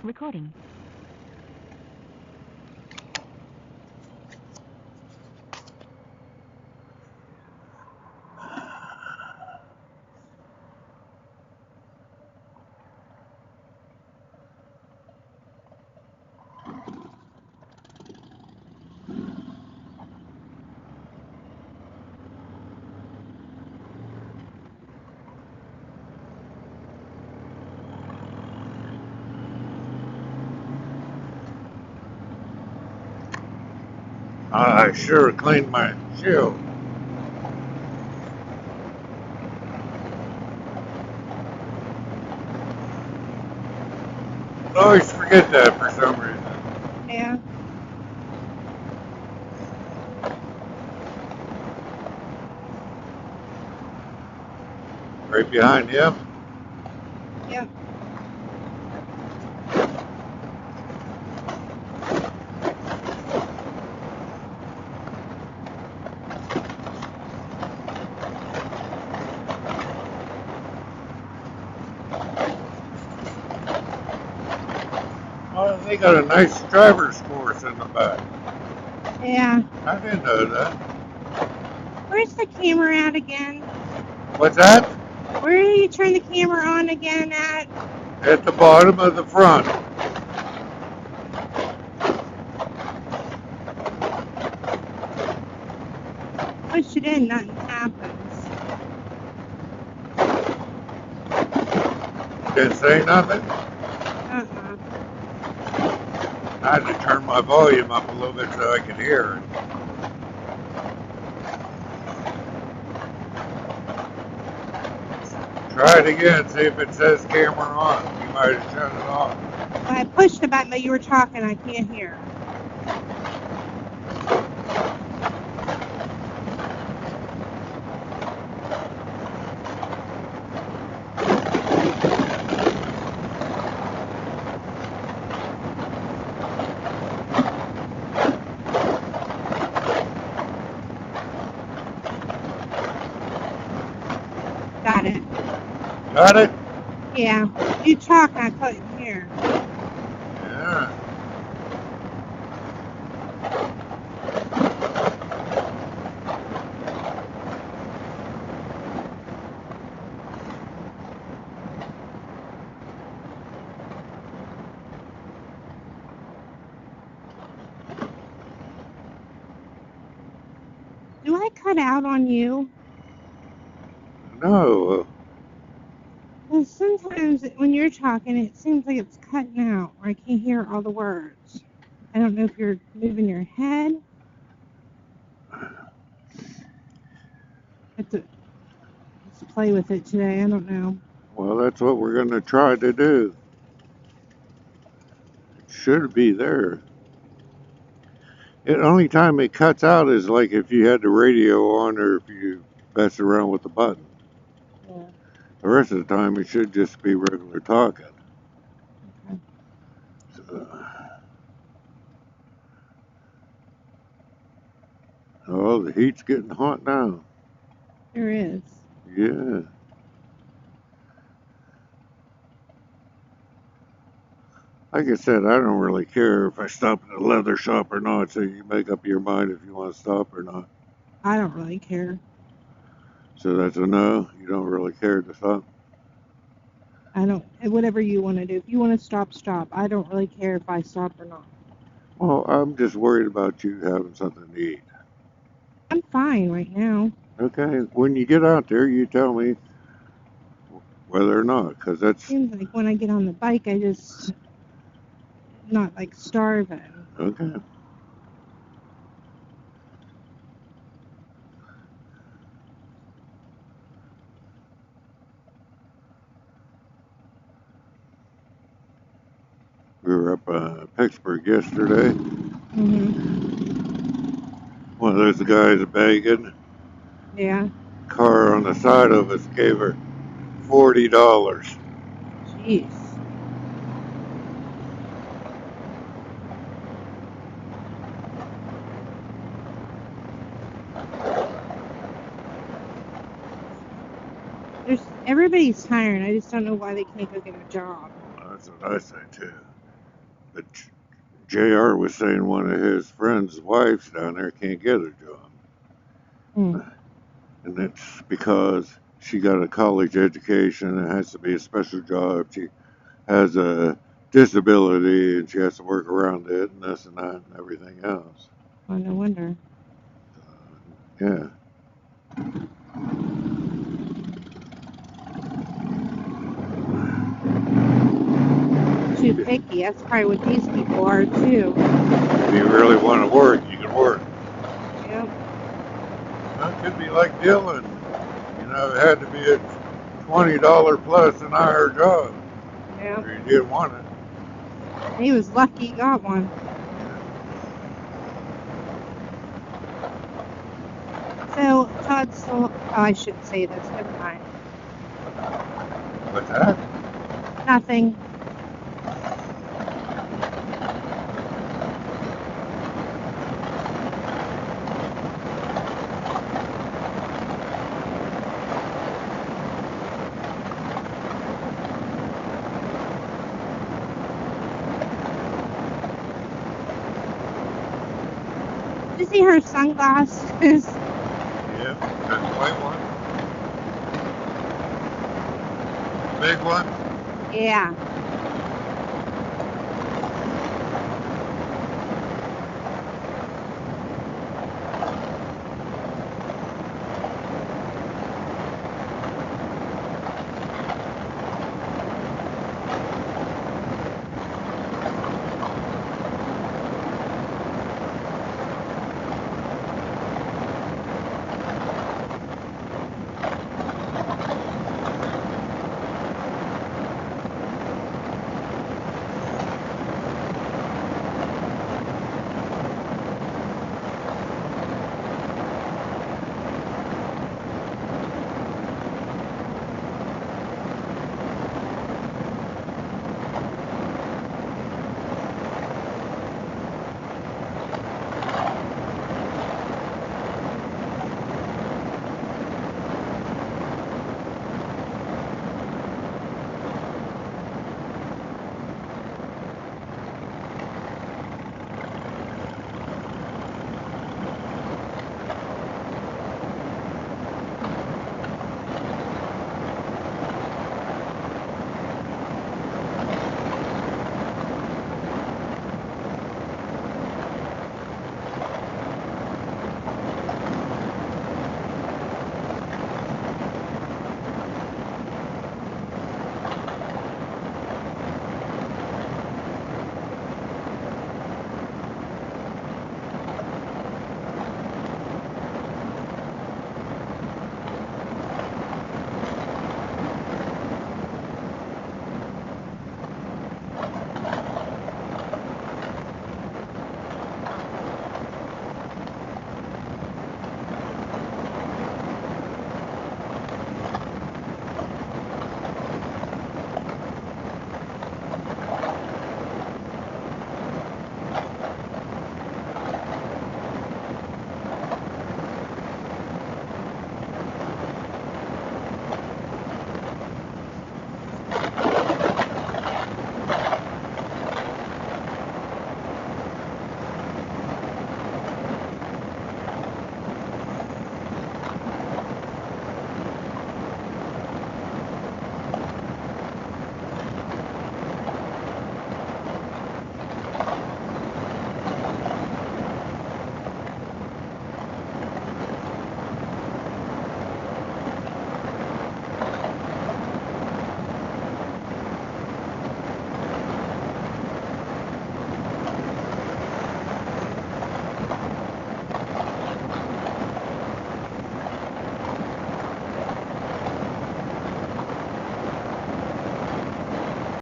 Recording. I sure cleaned my shield. I always forget that for some reason. Yeah. Right behind him. Yep. Oh, they got a nice driver's course in the back. Yeah. I didn't know that. Where's the camera at again? What's that? Where do you turn the camera on again at? At the bottom of the front. Push it in, nothing happens. Didn't say nothing. Uh-uh. I had to turn my volume up a little bit so I could hear it. Try it again, see if it says camera on. You might have shut it off. Well, I pushed the button, but you were talking. I can't hear. Got it. Got it? Yeah. You talk, I couldn't hear. Yeah. Do I cut out on you? No. Well, sometimes when you're talking, it seems like it's cutting out, or I can't hear all the words. I don't know if you're moving your head. Let's play with it today. I don't know. Well, that's what we're going to try to do. It should be there. The only time it cuts out is like if you had the radio on or if you mess around with the button. Yeah. The rest of the time, it should just be regular talking. Okay. Oh, the heat's getting hot now. There is. Yeah. Like I said, I don't really care if I stop at a leather shop or not, so you make up your mind if you want to stop or not. I don't really care. So that's a no? You don't really care to stop? I don't. Whatever you want to do. If you want to stop, stop. I don't really care if I stop or not. Well, I'm just worried about you having something to eat. I'm fine right now. Okay, when you get out there, you tell me whether or not, because that's... Seems like when I get on the bike, I just not like starving. Okay. We were up Pittsburgh yesterday. One of those guys begging. Yeah. Car on the side of us gave her $40. Jeez. Everybody's tired. I just don't know why they can't go get a job. That's what I say too. But JR was saying one of his friends' wives down there can't get a job. And it's because she got a college education. It has to be a special job. She has a disability and she has to work around it and this and that and everything else. Oh, no wonder. Yeah. Too picky. That's probably what these people are too. If you really want to work, you can work. Yep. Well, it could be like Dylan. You know, it had to be a $20 plus an hour job. Yep. Or you didn't want it. He was lucky he got one. So, Todd still... Oh, I shouldn't say this. Never mind. What's that? Nothing. Did you see her sunglasses? Yeah, that's the white one. Big one? Yeah.